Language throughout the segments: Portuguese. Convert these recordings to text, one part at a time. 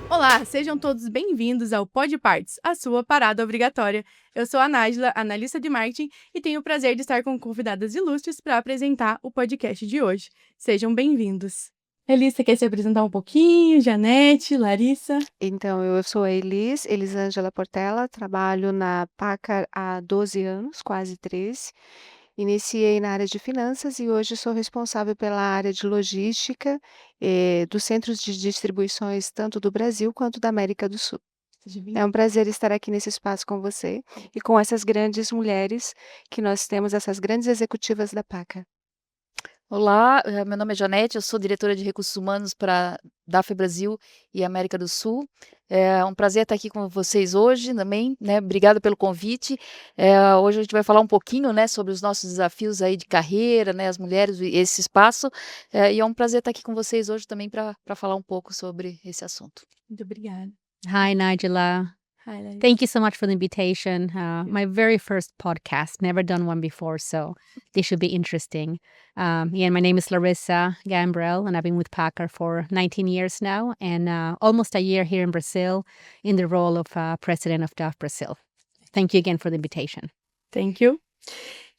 Olá, sejam todos bem-vindos ao Podparts, a sua parada obrigatória. Eu sou a Nájila, analista de marketing, e tenho o prazer de estar com convidadas ilustres para apresentar o podcast de hoje. Sejam bem-vindos. Elissa, quer se apresentar um pouquinho? Janete, Larissa? Então, eu sou a Elisângela Portela, trabalho na Packard há 12 anos, quase 13. Iniciei na área de finanças e hoje sou responsável pela área de logística, dos centros de distribuições tanto do Brasil quanto da América do Sul. Seja É bem-vindo. um prazer estar aqui nesse espaço com você e com essas grandes mulheres que nós temos, essas grandes executivas da Packard. Olá, meu nome é Janete, eu sou diretora de recursos humanos da Brasil e América do Sul. É um prazer estar aqui com vocês hoje também, né? Obrigada pelo convite. Hoje a gente vai falar um pouquinho, né, sobre os nossos desafios aí de carreira, né, as mulheres, e esse espaço. E é um prazer estar aqui com vocês hoje também para falar um pouco sobre esse assunto. Muito obrigada. Hi, Nigella. Hi, Larissa. Thank you so much for the invitation. My very first podcast, never done one before, so this should be interesting. My name is Larissa Gambrell, and I've been with Packard for 19 years now, and almost a year here in Brazil in the role of president of DAF Brazil. Thank you again for the invitation. Thank you.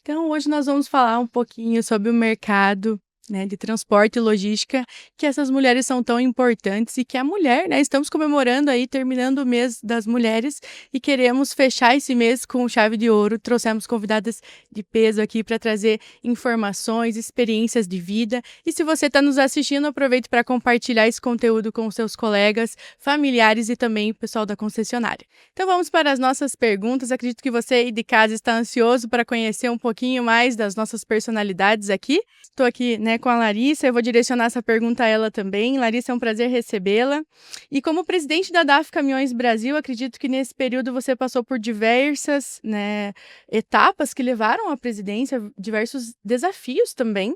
Então, hoje nós vamos falar um pouquinho sobre o mercado, né, de transporte e logística, que essas mulheres são tão importantes e que a mulher, né, estamos comemorando aí, terminando o mês das mulheres e queremos fechar esse mês com chave de ouro. Trouxemos convidadas de peso aqui para trazer informações, experiências de vida. E se você está nos assistindo, aproveite para compartilhar esse conteúdo com seus colegas, familiares e também o pessoal da concessionária. Então vamos para as nossas perguntas. Acredito que você aí de casa está ansioso para conhecer um pouquinho mais das nossas personalidades aqui. Estou aqui, né, com a Larissa, eu vou direcionar essa pergunta a ela também. Larissa, é um prazer recebê-la. E como presidente da DAF Caminhões Brasil, acredito que nesse período você passou por diversas, né, etapas que levaram à presidência, diversos desafios também.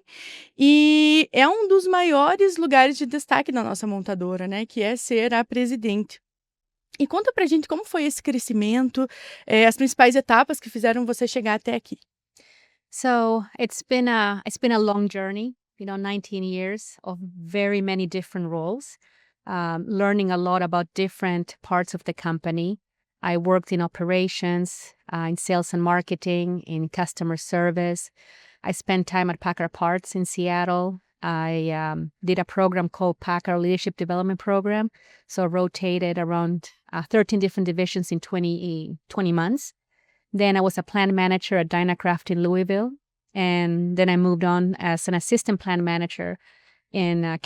E é um dos maiores lugares de destaque da nossa montadora, né, que é ser a presidente. E conta pra gente como foi esse crescimento, as principais etapas que fizeram você chegar até aqui. So it's been a long journey, 19 years of very many different roles, learning a lot about different parts of the company. I worked in operations, in sales and marketing, in customer service. I spent time at Packard Parts in Seattle. I did a program called Packard Leadership Development Program. So I rotated around 13 different divisions in 20 months. Then I was a plant manager at Dynacraft in Louisville. And then I moved on as an assistant plant manager in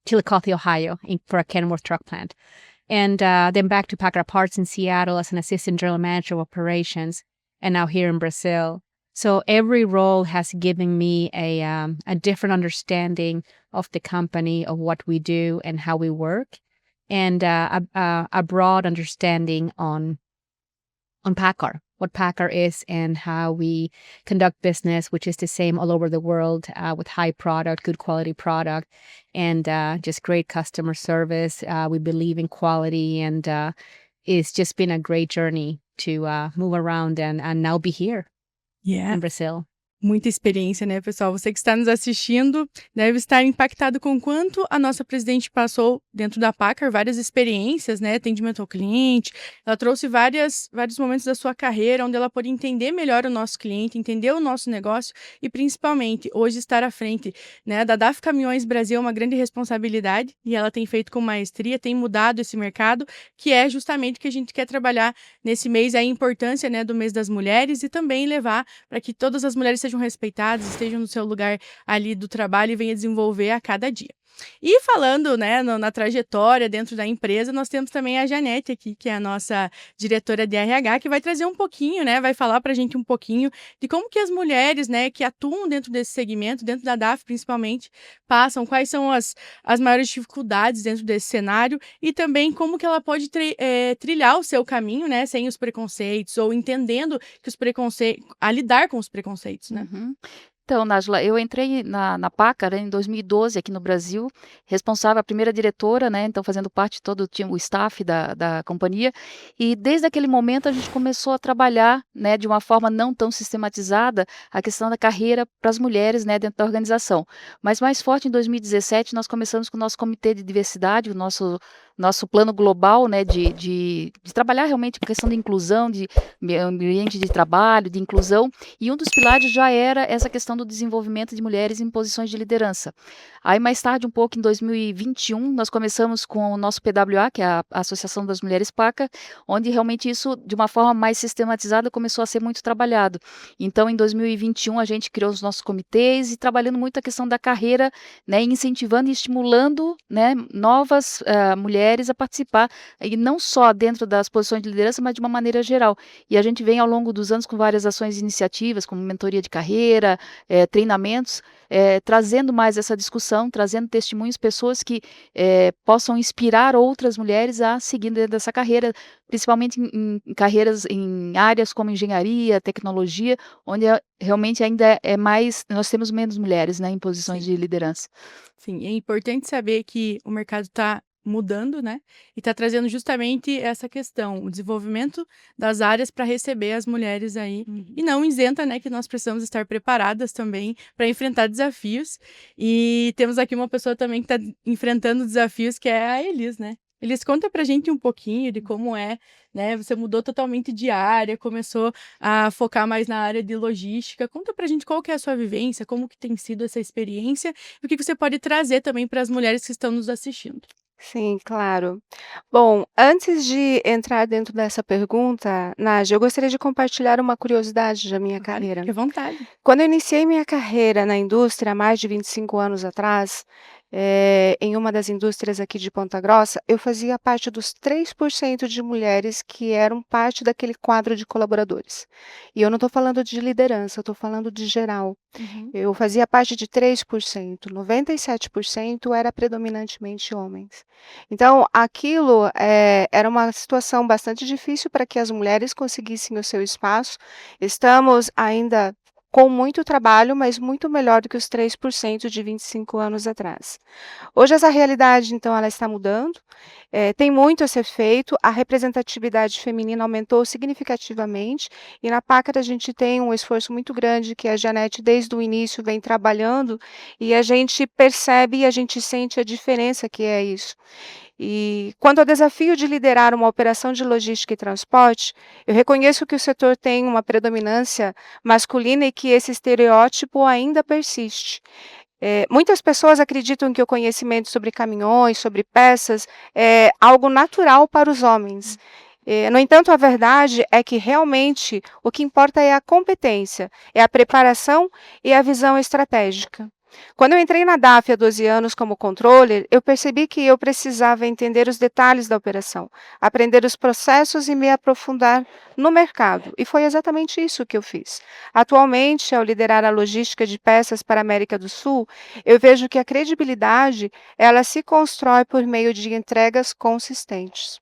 Chillicothe, Ohio, for a Kenworth truck plant. And then back to Packard Parts in Seattle as an assistant general manager of operations, and now here in Brazil. So every role has given me a different understanding of the company, of what we do and how we work, and a broad understanding on Packard, what Packard is and how we conduct business, which is the same all over the world, with high product, good quality product, and just great customer service. We believe in quality, and it's just been a great journey to move around and now be here in Brazil. Muita experiência, né, pessoal? Você que está nos assistindo deve estar impactado com quanto a nossa presidente passou dentro da Packard, várias experiências, né, atendimento ao cliente. Ela trouxe vários momentos da sua carreira onde ela pôde entender melhor o nosso cliente, entender o nosso negócio e, principalmente, hoje estar à frente, né, da DAF Caminhões Brasil é uma grande responsabilidade e ela tem feito com maestria, tem mudado esse mercado, que é justamente o que a gente quer trabalhar nesse mês, a importância, né, do mês das mulheres e também levar para que todas as mulheres sejam respeitadas, estejam no seu lugar ali do trabalho e venham desenvolver a cada dia. E falando, né, na trajetória dentro da empresa, nós temos também a Janete aqui, que é a nossa diretora de RH, que vai trazer um pouquinho, né, vai falar pra gente um pouquinho de como que as mulheres, né, que atuam dentro desse segmento, dentro da DAF principalmente, passam, quais são as maiores dificuldades dentro desse cenário e também como que ela pode trilhar o seu caminho, né, sem os preconceitos ou entendendo que os preconceitos, a lidar com os preconceitos, né? Uhum. Então, Nájila, eu entrei na Pácara em 2012 aqui no Brasil, responsável, a primeira diretora, né, então fazendo parte de todo o staff da companhia, e desde aquele momento a gente começou a trabalhar, né, de uma forma não tão sistematizada, a questão da carreira para as mulheres, né, dentro da organização. Mas mais forte em 2017 nós começamos com o nosso comitê de diversidade, o nosso plano global, né, de trabalhar realmente com a questão de inclusão, de ambiente de trabalho, de inclusão, e um dos pilares já era essa questão do desenvolvimento de mulheres em posições de liderança. Aí mais tarde, um pouco em 2021, nós começamos com o nosso PWA, que é a Associação das Mulheres PACA, onde realmente isso, de uma forma mais sistematizada, começou a ser muito trabalhado. Então, em 2021, a gente criou os nossos comitês e trabalhando muito a questão da carreira, né, incentivando e estimulando, né, novas mulheres a participar, e não só dentro das posições de liderança, mas de uma maneira geral. E a gente vem ao longo dos anos com várias ações e iniciativas, como mentoria de carreira, treinamentos, trazendo mais essa discussão, trazendo testemunhos, pessoas que possam inspirar outras mulheres a seguir dentro dessa carreira, principalmente em carreiras em áreas como engenharia, tecnologia, onde realmente ainda é mais, nós temos menos mulheres, né, em posições Sim. de liderança. Sim, é importante saber que o mercado está mudando, né? E está trazendo justamente essa questão, o desenvolvimento das áreas para receber as mulheres aí. E não isenta, né, que nós precisamos estar preparadas também para enfrentar desafios. E temos aqui uma pessoa também que está enfrentando desafios, que é a Elis, né? Elis, conta pra gente um pouquinho de como é, né? Você mudou totalmente de área, começou a focar mais na área de logística. Conta pra gente qual que é a sua vivência, como que tem sido essa experiência e o que você pode trazer também para as mulheres que estão nos assistindo. Sim, claro. Bom, antes de entrar dentro dessa pergunta, Nádia, eu gostaria de compartilhar uma curiosidade da minha Claro, carreira. fique à vontade. Quando eu iniciei minha carreira na indústria, há mais de 25 anos atrás, em uma das indústrias aqui de Ponta Grossa, eu fazia parte dos 3% de mulheres que eram parte daquele quadro de colaboradores. E eu não estou falando de liderança, eu estou falando de geral. Uhum. Eu fazia parte de 3%, 97% era predominantemente homens. Então, aquilo, era uma situação bastante difícil para que as mulheres conseguissem o seu espaço. Estamos ainda com muito trabalho, mas muito melhor do que os 3% de 25 anos atrás. Hoje essa realidade, então, ela está mudando, tem muito a ser feito, a representatividade feminina aumentou significativamente, e na Pácara a gente tem um esforço muito grande que a Janete desde o início vem trabalhando, e a gente percebe e a gente sente a diferença que é isso. E quanto ao desafio de liderar uma operação de logística e transporte, eu reconheço que o setor tem uma predominância masculina e que esse estereótipo ainda persiste. Muitas pessoas acreditam que o conhecimento sobre caminhões, sobre peças, é algo natural para os homens. No entanto, a verdade é que realmente o que importa é a competência, é a preparação e a visão estratégica. Quando eu entrei na DAF há 12 anos como controller, eu percebi que eu precisava entender os detalhes da operação, aprender os processos e me aprofundar no mercado. E foi exatamente isso que eu fiz. Atualmente, ao liderar a logística de peças para a América do Sul, eu vejo que a credibilidade, ela se constrói por meio de entregas consistentes.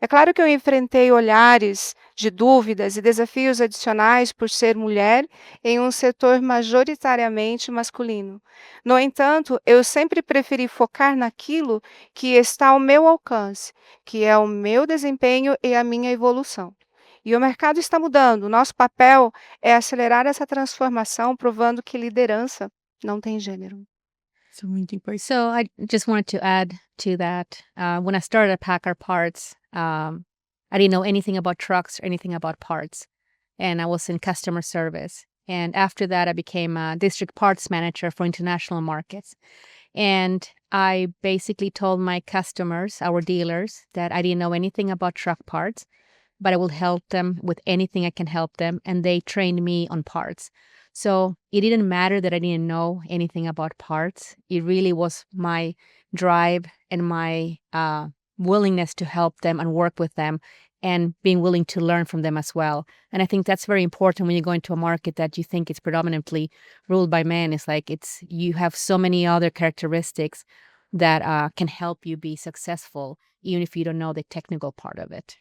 É claro que eu enfrentei olhares de dúvidas e desafios adicionais por ser mulher em um setor majoritariamente masculino. No entanto, eu sempre preferi focar naquilo que está ao meu alcance, que é o meu desempenho e a minha evolução. E o mercado está mudando. Nosso papel é acelerar essa transformação, provando que liderança não tem gênero. Isso é muito importante. So I just wanted to add to that. When I started at Packard Parts, I didn't know anything about trucks or anything about parts, and I was in customer service. And after that, I became a district parts manager for international markets. And I basically told my customers, our dealers, that I didn't know anything about truck parts, but I will help them with anything I can help them. And they trained me on parts. So it didn't matter that I didn't know anything about parts. It really was my drive and my willingness to help them and work with them and being willing to learn from them as well. And I think that's very important when you go into a market that you think is predominantly ruled by men. It's like you have so many other characteristics that can help you be successful, even if you don't know the technical part of it.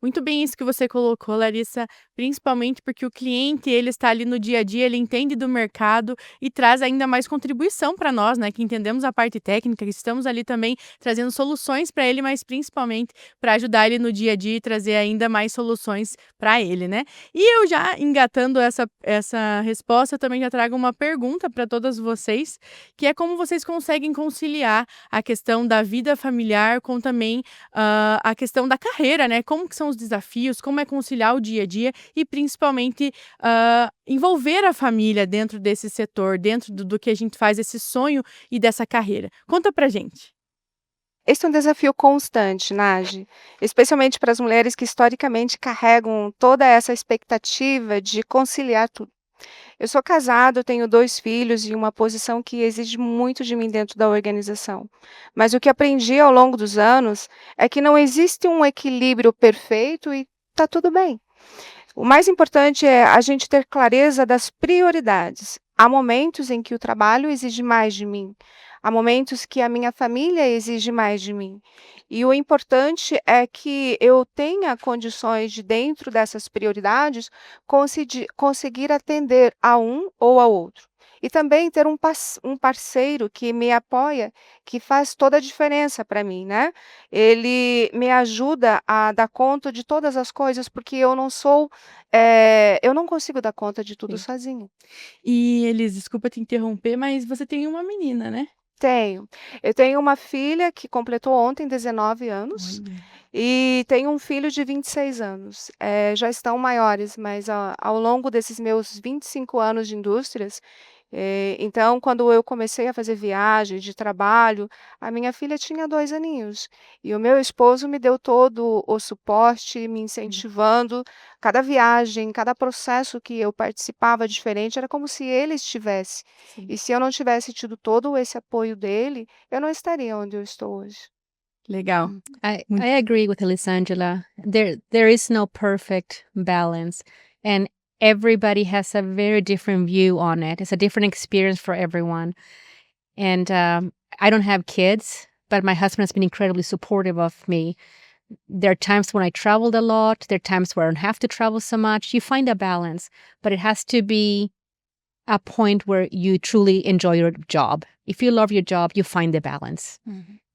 Muito bem isso que você colocou, Larissa, principalmente porque o cliente, ele está ali no dia a dia, ele entende do mercado e traz ainda mais contribuição para nós, né, que entendemos a parte técnica, que estamos ali também trazendo soluções para ele, mas principalmente para ajudar ele no dia a dia e trazer ainda mais soluções para ele, né. E eu já engatando essa resposta, eu também já trago uma pergunta para todas vocês, que é como vocês conseguem conciliar a questão da vida familiar com também, a questão da carreira, né, como que são os desafios, como é conciliar o dia a dia e principalmente, envolver a família dentro desse setor, dentro do que a gente faz, esse sonho e dessa carreira. Conta pra gente. Esse é um desafio constante, Nage, especialmente para as mulheres que historicamente carregam toda essa expectativa de conciliar tudo. Eu sou casado, tenho 2 filhos e uma posição que exige muito de mim dentro da organização. Mas o que aprendi ao longo dos anos é que não existe um equilíbrio perfeito e está tudo bem. O mais importante é a gente ter clareza das prioridades. Há momentos em que o trabalho exige mais de mim, há momentos que a minha família exige mais de mim. E o importante é que eu tenha condições de, dentro dessas prioridades, conseguir atender a um ou ao outro. E também ter um parceiro que me apoia, que faz toda a diferença para mim, né? Ele me ajuda a dar conta de todas as coisas, porque eu não consigo dar conta de tudo Sim. sozinha. E Elis, desculpa te interromper, mas você tem uma menina, né? Tenho. Eu tenho uma filha que completou ontem 19 anos Olha. e tenho um filho de 26 anos. Já estão maiores, mas ao longo desses meus 25 anos de indústrias, então, quando eu comecei a fazer viagem de trabalho, a minha filha tinha 2 aninhos. E o meu esposo me deu todo o suporte, me incentivando. Cada viagem, cada processo que eu participava diferente, era como se ele estivesse. Sim. E se eu não tivesse tido todo esse apoio dele, eu não estaria onde eu estou hoje. Legal. I Muito agree with Elisangela. There is no perfect balance, and everybody has a very different view on it. It's a different experience for everyone. And I don't have kids, but my husband has been incredibly supportive of me. There are times when I traveled a lot. There are times where I don't have to travel so much. You find a balance, but it has to be a point where you truly enjoy your job. If you love your job, you find the balance.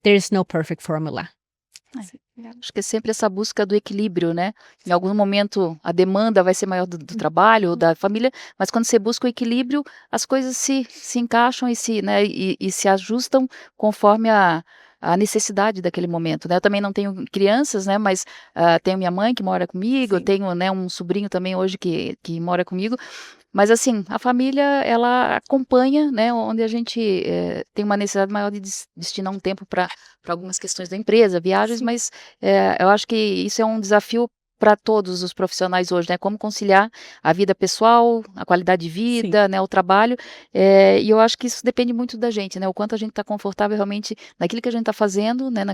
There is no perfect formula. Acho que é sempre essa busca do equilíbrio, né? Em algum momento a demanda vai ser maior do trabalho ou da família, mas quando você busca o equilíbrio, as coisas se encaixam né, e se ajustam conforme a necessidade daquele momento, né? Eu também não tenho crianças, né? Mas tenho minha mãe que mora comigo, eu Sim. tenho, né, um sobrinho também hoje que mora comigo. Mas assim, a família, ela acompanha, né, onde a gente tem uma necessidade maior de destinar um tempo para algumas questões da empresa, viagens, Sim. mas eu acho que isso é um desafio para todos os profissionais hoje, né? Como conciliar a vida pessoal, a qualidade de Sim. vida, né, o trabalho. E eu acho que isso depende muito da gente, né? O quanto a gente está confortável realmente naquilo que a gente está fazendo, né?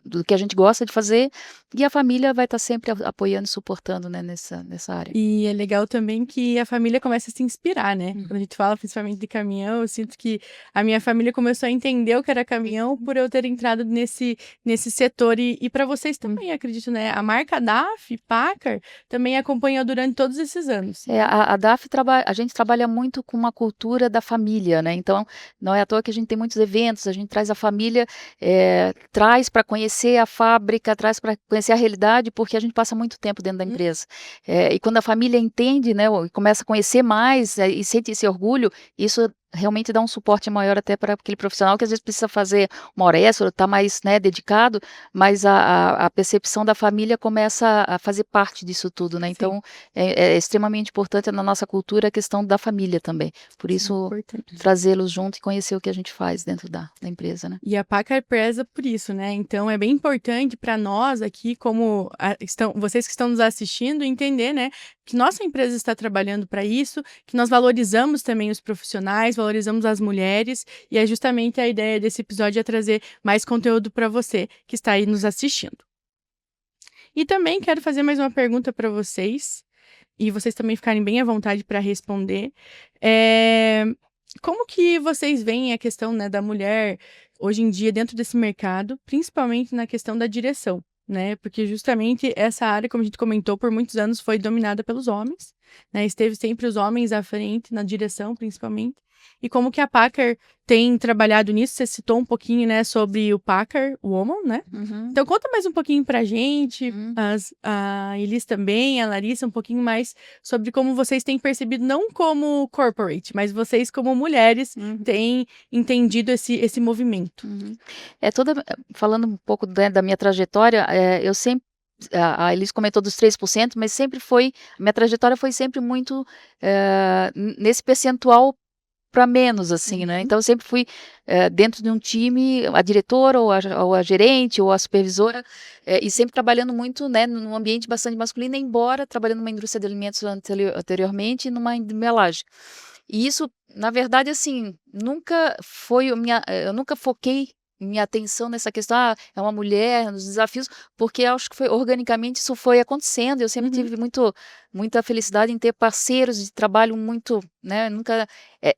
Do que a gente gosta de fazer, e a família vai estar sempre apoiando e suportando, né, nessa área. E é legal também que a família começa a se inspirar, né? Quando a gente fala principalmente de caminhão, eu sinto que a minha família começou a entender o que era caminhão por eu ter entrado nesse setor. E para vocês também, acredito, né? A marca DAF, Packard, também acompanhou durante todos esses anos. A DAF a gente trabalha muito com uma cultura da família, né? Então, não é à toa que a gente tem muitos eventos, a gente traz a família, traz para conhecer a fábrica, traz para conhecer a realidade, porque a gente passa muito tempo dentro da empresa. E quando a família entende, né, e começa a conhecer mais, e sente esse orgulho, isso realmente dá um suporte maior até para aquele profissional que às vezes precisa fazer uma hora extra, está mais, né, dedicado, mas a percepção da família começa a fazer parte disso tudo, né? Sim. Então, é extremamente importante na nossa cultura a questão da família também. Por Sim, isso, importante. trazê-los junto e conhecer o que a gente faz dentro da empresa, né? E a Packard preza por isso, né? Então é bem importante para nós aqui, como vocês que estão nos assistindo, entender, né, que nossa empresa está trabalhando para isso, que nós valorizamos também os profissionais, valorizamos as mulheres, e é justamente a ideia desse episódio é trazer mais conteúdo para você que está aí nos assistindo. E também quero fazer mais uma pergunta para vocês, e vocês também ficarem bem à vontade para responder. Como que vocês veem a questão, né, da mulher hoje em dia dentro desse mercado, principalmente na questão da direção, né? Porque justamente essa área, como a gente comentou, por muitos anos foi dominada pelos homens, né? Esteve sempre os homens à frente, na direção, principalmente. E como que a Packard tem trabalhado nisso? Você citou um pouquinho, né, sobre o Packard Woman, né? Uhum. Então conta mais um pouquinho pra gente, Uhum. a Elis também, a Larissa, um pouquinho mais sobre como vocês têm percebido, não como corporate, mas vocês como mulheres Uhum. têm entendido esse movimento. Uhum. Falando um pouco, né, da minha trajetória, eu sempre a Elis comentou dos 3%, mas sempre foi minha trajetória foi sempre muito, nesse percentual para menos, assim, né. Então eu sempre fui, dentro de um time, a diretora ou a gerente ou a supervisora, e sempre trabalhando muito, né, num ambiente bastante masculino, embora trabalhando numa indústria de alimentos anteriormente e numa embelagem. E isso, na verdade, assim, nunca foi eu nunca foquei minha atenção nessa questão, é uma mulher, nos desafios, porque acho que foi organicamente isso foi acontecendo, eu sempre tive muita felicidade em ter parceiros de trabalho muito, né, nunca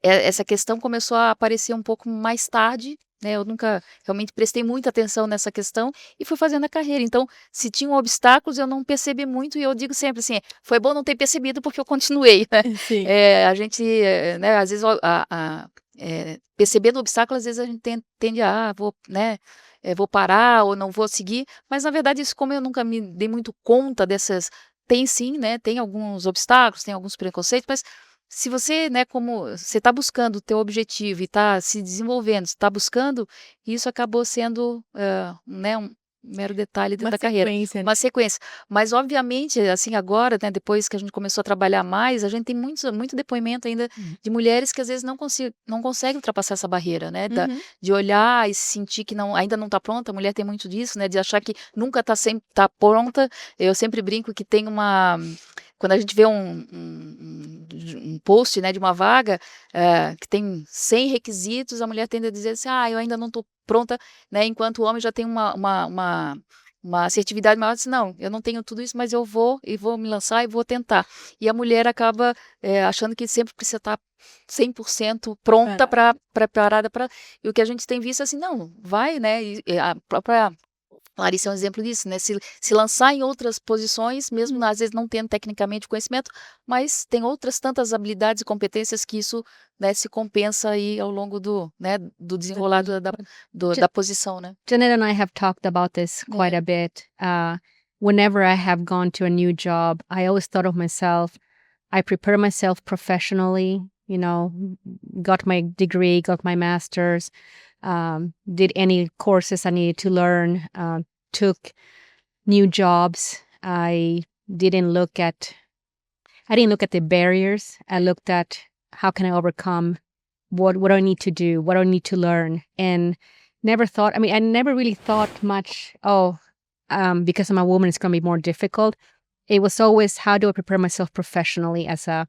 essa questão começou a aparecer um pouco mais tarde, né, eu nunca realmente prestei muita atenção nessa questão e fui fazendo a carreira. Então, se tinham obstáculos, eu não percebi muito e eu digo sempre assim: "Foi bom não ter percebido porque eu continuei", né. Sim. A gente, né, às vezes percebendo o obstáculo, às vezes a gente tende a: vou, né, vou parar ou não vou seguir", mas na verdade isso como eu nunca me dei muito conta dessas tem sim, né, tem alguns obstáculos, tem alguns preconceitos, mas se você, né, como você está buscando o teu objetivo e está se desenvolvendo, está buscando, isso acabou sendo, né, um mero detalhe Uma da carreira. sequência, né? Uma sequência. Mas obviamente, assim, agora, né, depois que a gente começou a trabalhar mais, a gente tem muito depoimento ainda de mulheres que às vezes não conseguem ultrapassar essa barreira, né, Uhum. de olhar e sentir que ainda não está pronta, a mulher tem muito disso, né, de achar que nunca tá pronta. Eu sempre brinco que tem quando a gente vê um post, né, de uma vaga, que tem 100 requisitos, a mulher tende a dizer assim: "Ah, eu ainda não estou pronta", né, enquanto o homem já tem uma assertividade maior, assim: "Não, eu não tenho tudo isso, mas eu vou me lançar e vou tentar". E a mulher acaba, achando que sempre precisa estar 100% pronta Parada. preparada para e o que a gente tem visto, assim: "Não, vai", né, e a própria Larissa é um exemplo disso, né, se lançar em outras posições, mesmo às vezes não tendo tecnicamente o conhecimento, mas tem outras tantas habilidades e competências que isso, né, se compensa aí ao longo do desenrolar da posição, né. Janet and I have talked about this quite É. a bit. Whenever I have gone to a new job, I always thought of myself, I prepare myself professionally, got my degree, got my master's, did any courses I needed to learn, took new jobs. I didn't look at the barriers. I looked at how can I overcome what do I need to do, what do I need to learn, and I never really thought much, because I'm a woman, it's going to be more difficult. It was always, how do I prepare myself professionally as a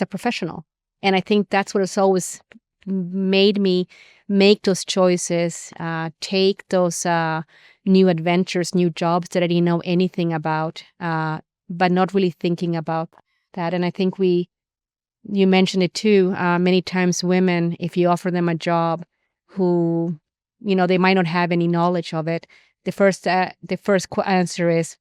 professional? And I think that's what has always made me make those choices, take those new adventures, new jobs that I didn't know anything about, but not really thinking about that. And I think you mentioned it too, many times women, if you offer them a job who, they might not have any knowledge of it, the first answer is,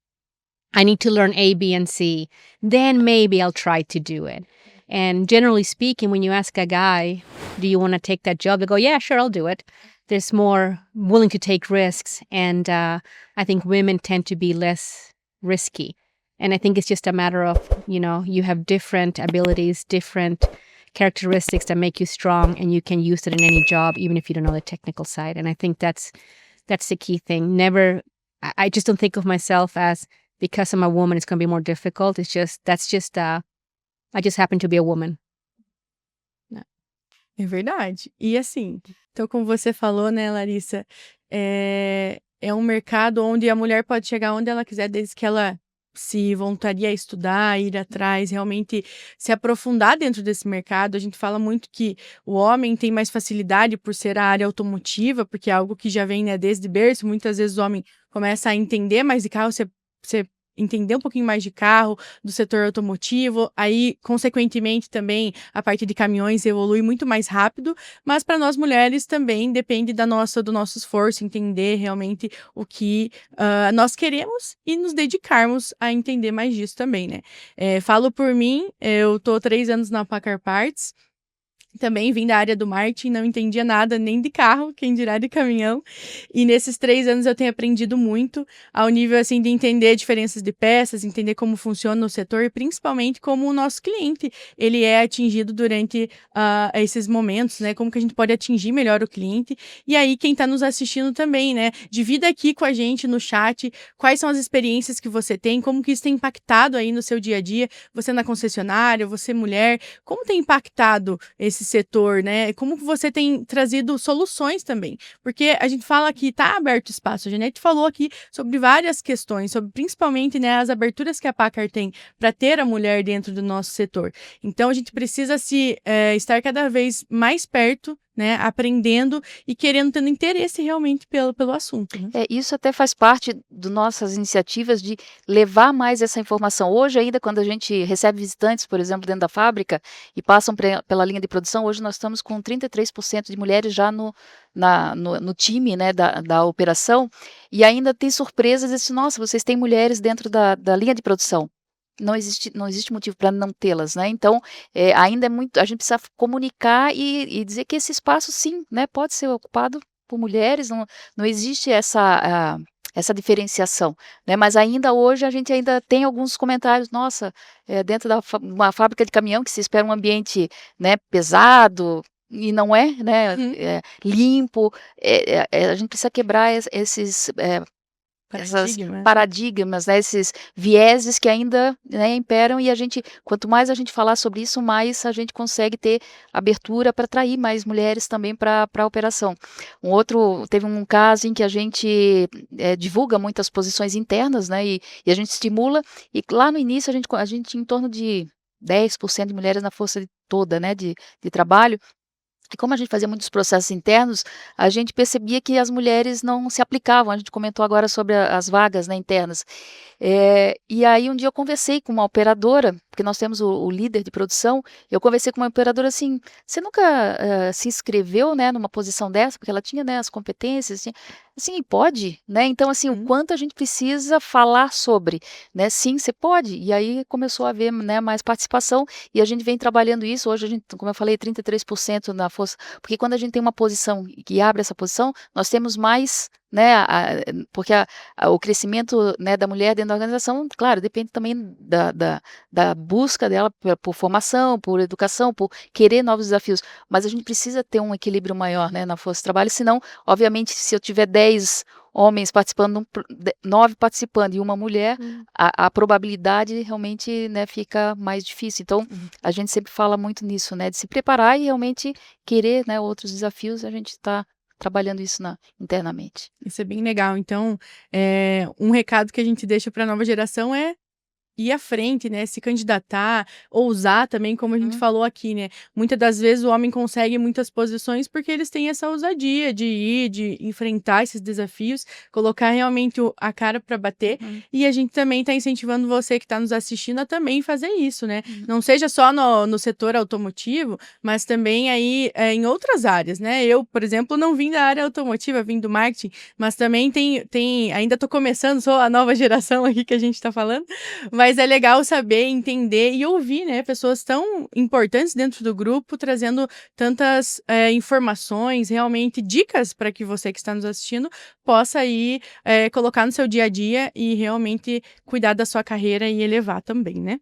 I need to learn A, B, and C. Then maybe I'll try to do it. And generally speaking, when you ask a guy, do you want to take that job? They go, yeah, sure, I'll do it. There's more willing to take risks. And I think women tend to be less risky. And I think it's just a matter of, you have different abilities, different characteristics that make you strong, and you can use it in any job, even if you don't know the technical side. And I think that's the key thing. I just don't think of myself as, because I'm a woman, it's going to be more difficult. I just happen to be a woman. É verdade. E assim, então como você falou, né, Larissa, é um mercado onde a mulher pode chegar onde ela quiser, desde que ela se voluntaria a estudar, ir atrás, realmente se aprofundar dentro desse mercado. A gente fala muito que o homem tem mais facilidade por ser a área automotiva, porque é algo que já vem, né, desde berço. Muitas vezes o homem começa a entender mais de carro, você entender um pouquinho mais de carro, do setor automotivo, aí, consequentemente, também a parte de caminhões evolui muito mais rápido, mas para nós mulheres também depende do nosso esforço, entender realmente o que nós queremos e nos dedicarmos a entender mais disso também, né? Falo por mim, eu tô 3 anos na Packard Parts, também vim da área do marketing, não entendia nada nem de carro, quem dirá de caminhão. E nesses 3 anos eu tenho aprendido muito, ao nível assim de entender diferenças de peças, entender como funciona o setor e principalmente como o nosso cliente ele é atingido durante esses momentos, né? Como que a gente pode atingir melhor o cliente. E aí quem está nos assistindo também, né? Divida aqui com a gente no chat quais são as experiências que você tem, como que isso tem impactado aí no seu dia a dia, você na concessionária, você mulher, como tem impactado esse setor, né? Como que você tem trazido soluções também? Porque a gente fala que está aberto espaço. A Janete falou aqui sobre várias questões, sobre principalmente, né, as aberturas que a Packard tem para ter a mulher dentro do nosso setor. Então a gente precisa estar cada vez mais perto, né, aprendendo e tendo interesse realmente pelo assunto, né? Isso até faz parte das nossas iniciativas de levar mais essa informação. Hoje ainda, quando a gente recebe visitantes, por exemplo, dentro da fábrica e passam pela linha de produção, hoje nós estamos com 33% de mulheres já no time, né, da operação, e ainda tem surpresas, assim, nossa, vocês têm mulheres dentro da linha de produção. Não existe motivo para não tê-las, né? Então, ainda é muito, a gente precisa comunicar e dizer que esse espaço, sim, né, pode ser ocupado por mulheres, não existe essa diferenciação, né? Mas ainda hoje a gente ainda tem alguns comentários, nossa, dentro uma fábrica de caminhão que se espera um ambiente, né, pesado, e não é, né, Uhum. limpo, a gente precisa quebrar esses essas Paradigma. paradigmas, né, esses vieses que ainda, né, imperam, e quanto mais a gente falar sobre isso, mais a gente consegue ter abertura para atrair mais mulheres também para a operação. Teve um caso em que a gente divulga muitas posições internas, né, e a gente estimula, e lá no início a gente tinha em torno de 10% de mulheres na força toda, né, de trabalho. E como a gente fazia muitos processos internos, a gente percebia que as mulheres não se aplicavam. A gente comentou agora sobre as vagas, né, internas. E aí um dia eu conversei com uma operadora, porque nós temos o líder de produção, eu conversei com uma operadora assim, você nunca se inscreveu, né, numa posição dessa? Porque ela tinha, né, as competências, assim, pode, né? Então, assim, o quanto a gente precisa falar sobre, né? Sim, você pode. E aí começou a haver, né, mais participação, e a gente vem trabalhando isso. Hoje a gente, como eu falei, 33% na força, porque quando a gente tem uma posição que abre essa posição, nós temos mais, né, porque o crescimento, né, da mulher dentro da organização, claro, depende também da busca dela por formação, por educação, por querer novos desafios, mas a gente precisa ter um equilíbrio maior, né, na força de trabalho, senão, obviamente, se eu tiver 10 homens participando, 9 participando e uma mulher, a probabilidade realmente, né, fica mais difícil. Então, a gente sempre fala muito nisso, né, de se preparar e realmente querer, né, outros desafios, a gente está trabalhando isso internamente. Isso é bem legal. Então, um recado que a gente deixa para a nova geração é ir à frente, né, se candidatar, ousar também, como a gente falou aqui, né. Muitas das vezes o homem consegue muitas posições porque eles têm essa ousadia de ir, de enfrentar esses desafios, colocar realmente a cara para bater, e a gente também está incentivando você que está nos assistindo a também fazer isso, né. Não seja só no setor automotivo, mas também aí, em outras áreas, né. Eu, por exemplo, não vim da área automotiva, vim do marketing, mas também ainda estou começando, sou a nova geração aqui que a gente está falando, mas é legal saber, entender e ouvir, né, pessoas tão importantes dentro do grupo, trazendo tantas informações, realmente dicas para que você que está nos assistindo possa aí colocar no seu dia a dia e realmente cuidar da sua carreira e elevar também, né.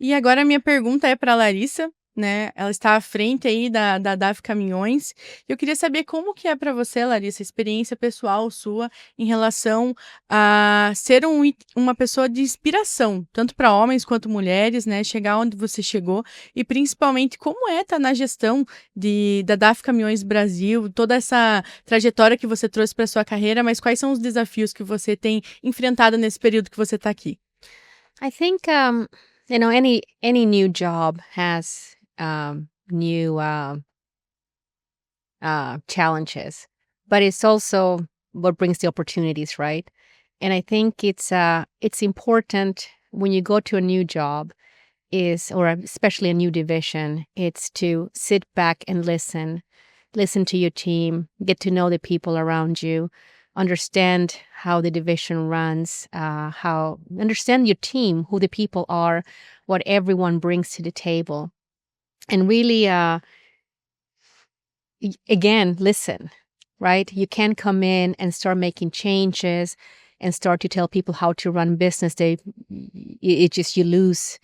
E agora a minha pergunta é para a Larissa, né, ela está à frente aí da DAF Caminhões. Eu queria saber como que é para você, Larissa, a experiência pessoal sua em relação a ser uma pessoa de inspiração, tanto para homens quanto mulheres, né, chegar onde você chegou e principalmente como é estar na gestão da DAF Caminhões Brasil, toda essa trajetória que você trouxe para sua carreira, mas quais são os desafios que você tem enfrentado nesse período que você está aqui? I think any new job has new challenges, but it's also what brings the opportunities, right? And I think it's important when you go to a new job or especially a new division, it's to sit back and listen to your team, get to know the people around you, understand how the division runs, understand your team, who the people are, what everyone brings to the table, and really, again, listen, right? You can't come in and start making changes and start to tell people how to run business. You lose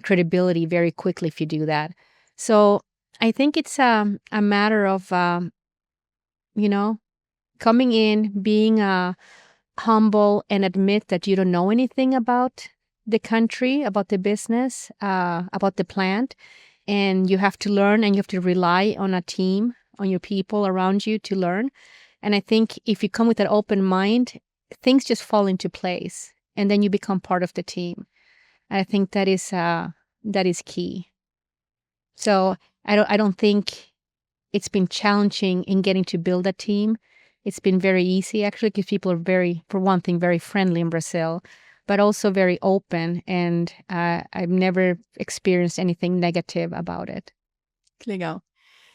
credibility very quickly if you do that. So I think it's a matter of, coming in, being humble, and admit that you don't know anything about the country, about the business, about the plant. And you have to learn, and you have to rely on a team, on your people around you to learn. And I think if you come with an open mind, things just fall into place, and then you become part of the team. And I think that is key. So I don't think it's been challenging in getting to build a team. It's been very easy, actually, because people are for one thing, very friendly in Brazil, but also very open. And I've never experienced anything negative about it. Que legal.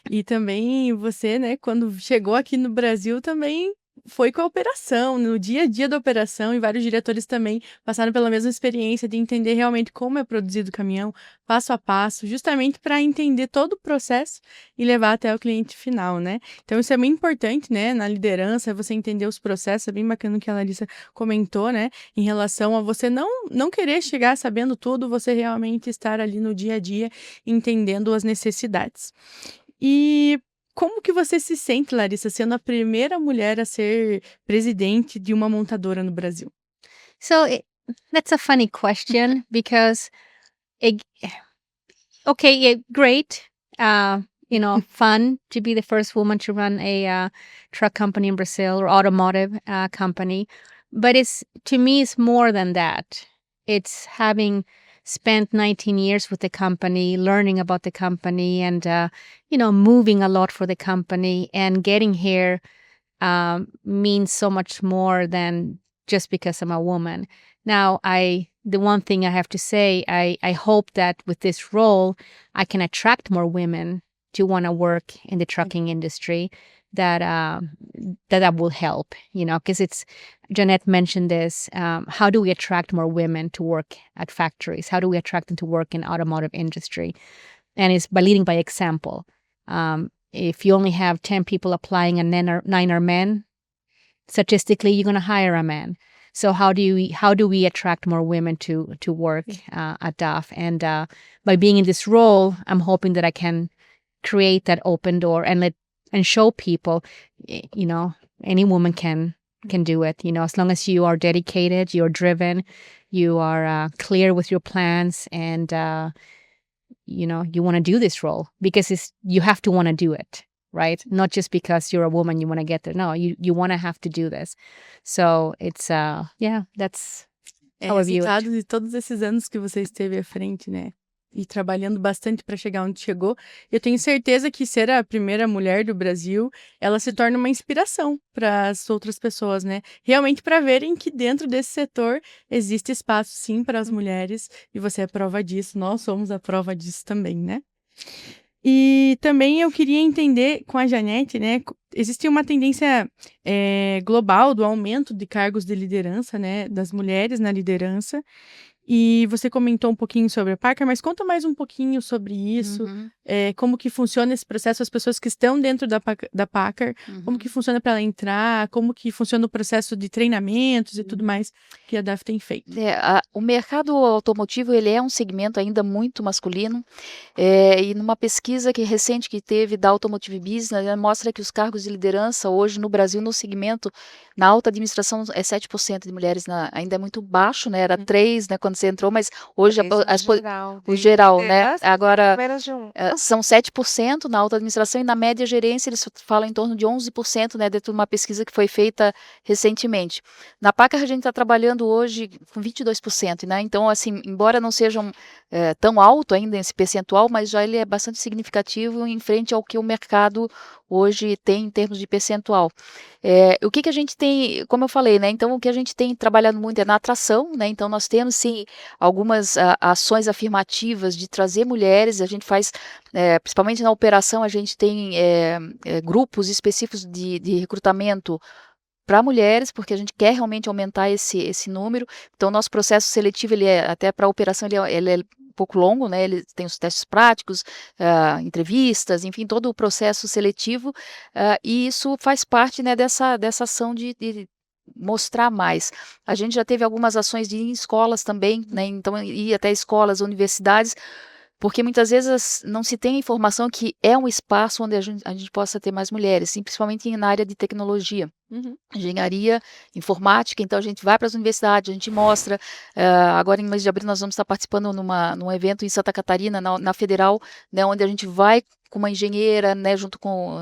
E também você, né, quando chegou aqui no Brasil, também foi com a operação, no dia a dia da operação, e vários diretores também passaram pela mesma experiência de entender realmente como é produzido o caminhão, passo a passo, justamente para entender todo o processo e levar até o cliente final, né? Então isso é muito importante, né, na liderança, você entender os processos, é bem bacana o que a Larissa comentou, né, em relação a você não querer chegar sabendo tudo, você realmente estar ali no dia a dia, entendendo as necessidades. E como que você se sente, Larissa, sendo a primeira mulher a ser presidente de uma montadora no Brasil? So that's a funny question because, great. Fun to be the first woman to run a truck company in Brazil or automotive company. But to me, it's more than that. It's having spent 19 years with the company, learning about the company, and moving a lot for the company, and getting here means so much more than just because I'm a woman. Now, the one thing I have to say, I hope that with this role, I can attract more women to want to work in the trucking industry. That will help, because Jeanette mentioned this. How do we attract more women to work at factories? How do we attract them to work in automotive industry? And it's by leading by example. If you only have 10 people applying and 9 are men, statistically, you're going to hire a man. So how do we attract more women to work at DAF? And by being in this role, I'm hoping that I can create that open door and show people, any woman can do it. As long as you are dedicated, you're driven, you are clear with your plans, and you want to do this role, because you have to want to do it, right? Not just because you're a woman, you want to get there. No, you want to have to do this. So it's that's how I view it. Resultado de todos esses anos que você esteve à frente, né? E trabalhando bastante para chegar onde chegou. Eu tenho certeza que ser a primeira mulher do Brasil, ela se torna uma inspiração para as outras pessoas, né? Realmente para verem que dentro desse setor existe espaço, sim, para as mulheres, e você é prova disso, nós somos a prova disso também, né? E também eu queria entender com a Jeanette, né? Existe uma tendência global do aumento de cargos de liderança, né? Das mulheres na liderança. E você comentou um pouquinho sobre a Paccar, mas conta mais um pouquinho sobre isso, como que funciona esse processo, as pessoas que estão dentro da Paccar, como que funciona para ela entrar, como que funciona o processo de treinamentos e tudo mais que a DAF tem feito. O mercado automotivo, ele é um segmento ainda muito masculino, e numa pesquisa recente que teve da Automotive Business, mostra que os cargos de liderança hoje no Brasil, no segmento, na alta administração, é 7% de mulheres, ainda é muito baixo, né? Era 3%, né, quando você entrou, mas hoje Isso no geral, o de geral, né? liderança, Agora, menos de 1. são 7% na alta administração e na média gerência eles falam em torno de 11%, né, dentro de uma pesquisa que foi feita recentemente. Na Packard a gente está trabalhando hoje com 22%, né? Então, assim, embora não sejam tão alto ainda esse percentual, mas já ele é bastante significativo em frente ao que o mercado hoje tem em termos de percentual. O que a gente tem, como eu falei, né? Então, o que a gente tem trabalhado muito é na atração, né? Então, nós temos, sim, algumas ações afirmativas de trazer mulheres, a gente faz, principalmente na operação, a gente tem grupos específicos de recrutamento para mulheres, porque a gente quer realmente aumentar esse número. Então, nosso processo seletivo, até para a operação, ele é um pouco longo, né? Ele tem os testes práticos, entrevistas, enfim, todo o processo seletivo, e isso faz parte, né, dessa ação de mostrar mais. A gente já teve algumas ações de ir em escolas também, né? Então, ir até escolas, universidades, porque muitas vezes não se tem a informação que é um espaço onde a gente possa ter mais mulheres, sim, principalmente na área de tecnologia. Engenharia, informática, então a gente vai para as universidades, a gente mostra. Agora, em mês de abril, nós vamos estar participando num evento em Santa Catarina, na Federal, né, onde a gente vai com uma engenheira, né, junto com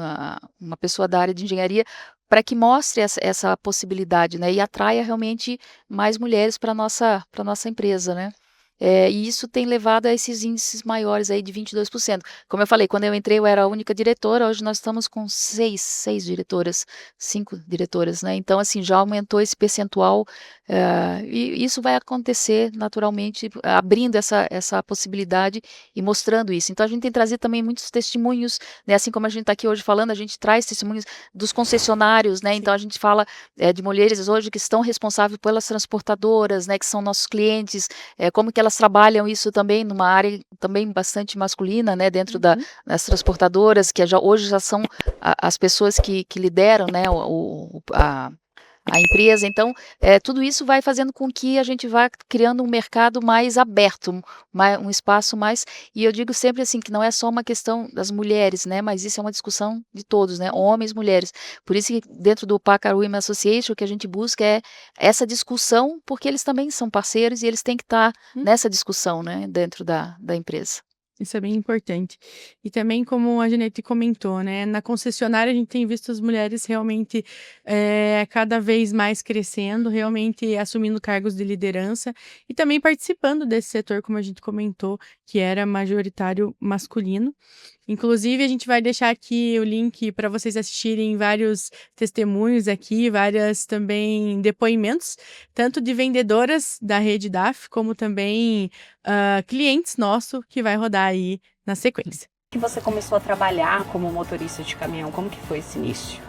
uma pessoa da área de engenharia, para que mostre essa possibilidade, né, e atraia realmente mais mulheres para a nossa empresa, né. E isso tem levado a esses índices maiores aí de 22%. Como eu falei, quando eu entrei eu era a única diretora, hoje nós estamos com seis diretoras, 5 diretoras, né? Então, assim, já aumentou esse percentual, e isso vai acontecer naturalmente, abrindo essa possibilidade e mostrando isso. Então, a gente tem trazido também muitos testemunhos, né? Assim como a gente está aqui hoje falando, a gente traz testemunhos dos concessionários, né? Então, a gente fala de mulheres hoje que estão responsáveis pelas transportadoras, né? Que são nossos clientes, como que elas trabalham isso também numa área também bastante masculina, né, dentro das transportadoras, que hoje já são as pessoas que lideram, né, a empresa. Então, tudo isso vai fazendo com que a gente vá criando um mercado mais aberto, um espaço mais. E eu digo sempre assim que não é só uma questão das mulheres, né, mas isso é uma discussão de todos, né, homens, mulheres. Por isso que dentro do Packard Women Association o que a gente busca é essa discussão, porque eles também são parceiros e eles têm que estar nessa discussão, né, dentro da empresa. Isso é bem importante. E também, como a Janete comentou, né, na concessionária a gente tem visto as mulheres realmente cada vez mais crescendo, realmente assumindo cargos de liderança e também participando desse setor, como a gente comentou, que era majoritário masculino. Inclusive, a gente vai deixar aqui o link para vocês assistirem vários testemunhos aqui, várias também depoimentos, tanto de vendedoras da rede DAF, como também clientes nossos, que vai rodar aí na sequência. Que você começou a trabalhar como motorista de caminhão? Como que foi esse início?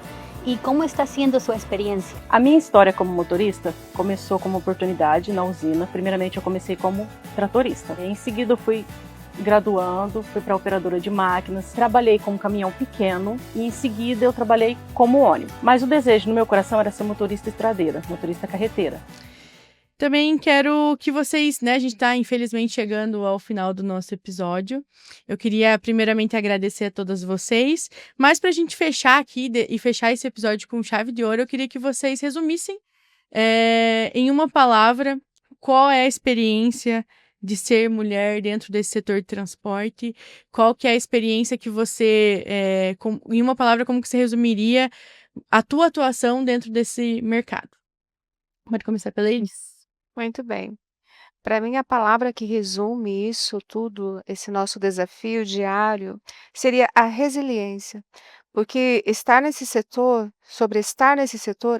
¿Y cómo está siendo su experiencia? A minha história como motorista começou como oportunidade na usina. Primeiramente eu comecei como tratorista. Em seguida eu fui graduando, fui para operadora de máquinas, trabalhei com um caminhão pequeno e em seguida eu trabalhei como ônibus. Mas o desejo no meu coração era ser motorista estradeira, motorista carreteira. Também quero que vocês, né, a gente está infelizmente chegando ao final do nosso episódio. Eu queria primeiramente agradecer a todas vocês, mas para a gente fechar aqui e fechar esse episódio com chave de ouro, eu queria que vocês resumissem em uma palavra qual é a experiência de ser mulher dentro desse setor de transporte, qual que é a experiência que você, em uma palavra, como que você resumiria a tua atuação dentro desse mercado? Pode começar pela Elis. Muito bem. Para mim, a palavra que resume isso tudo, esse nosso desafio diário, seria a resiliência. Porque estar nesse setor,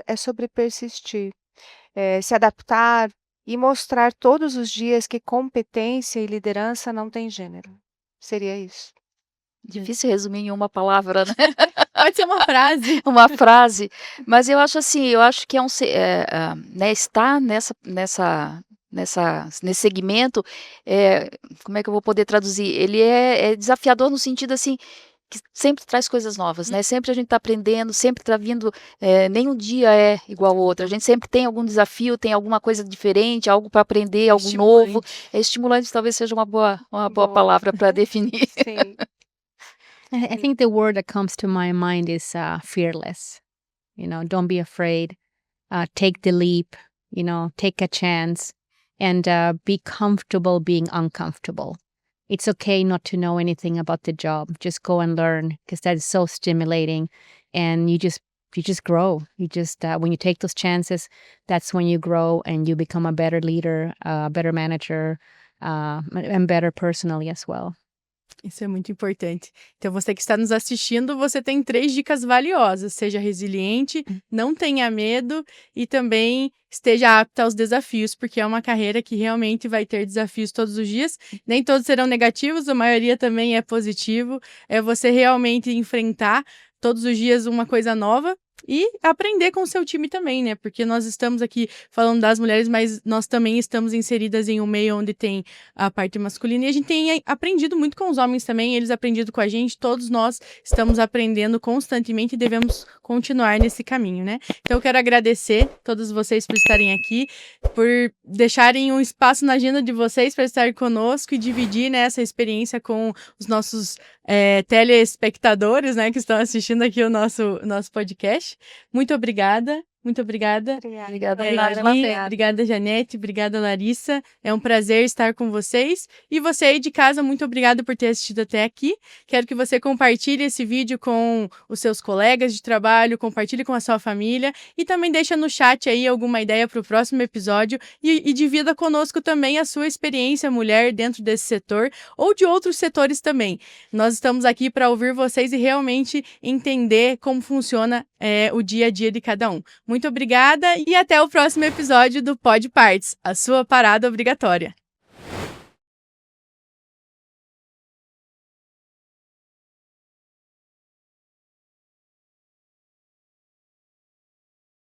é sobre persistir, se adaptar e mostrar todos os dias que competência e liderança não tem gênero. Seria isso. Difícil resumir em uma palavra, né? Pode ser uma frase. Uma frase, mas eu acho assim, eu acho que né, estar nesse segmento, como é que eu vou poder traduzir? Ele é desafiador no sentido assim, que sempre traz coisas novas, né? Sempre a gente está aprendendo, sempre está vindo, nenhum dia é igual ao outro. A gente sempre tem algum desafio, tem alguma coisa diferente, algo para aprender, algo novo. Estimulante talvez seja uma boa palavra para definir. Sim. I think the word that comes to my mind is fearless. You know, don't be afraid. Take the leap. You know, take a chance. and be comfortable being uncomfortable. It's okay not to know anything about the job. Just go and learn, because that is so stimulating, and you just grow. You just when you take those chances, that's when you grow and you become a better leader, a better manager, and better personally as well. Isso é muito importante. Então, você que está nos assistindo, você tem 3 dicas valiosas. Seja resiliente, não tenha medo e também esteja apta aos desafios, porque é uma carreira que realmente vai ter desafios todos os dias. Nem todos serão negativos, a maioria também é positivo. É você realmente enfrentar todos os dias uma coisa nova e aprender com o seu time também, né? Porque nós estamos aqui falando das mulheres, mas nós também estamos inseridas em um meio onde tem a parte masculina e a gente tem aprendido muito com os homens também, eles aprendido com a gente, todos nós estamos aprendendo constantemente e devemos continuar nesse caminho, né? Então eu quero agradecer todos vocês por estarem aqui, por deixarem um espaço na agenda de vocês para estar conosco e dividir, né, essa experiência com os nossos telespectadores, né, que estão assistindo aqui o nosso podcast. Muito obrigada. Muito obrigada. Obrigada, Obrigada, Janete. Obrigada, Larissa. É um prazer estar com vocês. E você aí de casa, muito obrigada por ter assistido até aqui. Quero que você compartilhe esse vídeo com os seus colegas de trabalho, compartilhe com a sua família e também deixa no chat aí alguma ideia para o próximo episódio e divida conosco também a sua experiência mulher dentro desse setor ou de outros setores também. Nós estamos aqui para ouvir vocês e realmente entender como funciona o dia a dia de cada um. Muito obrigada e até o próximo episódio do Pod Parts, a sua parada obrigatória.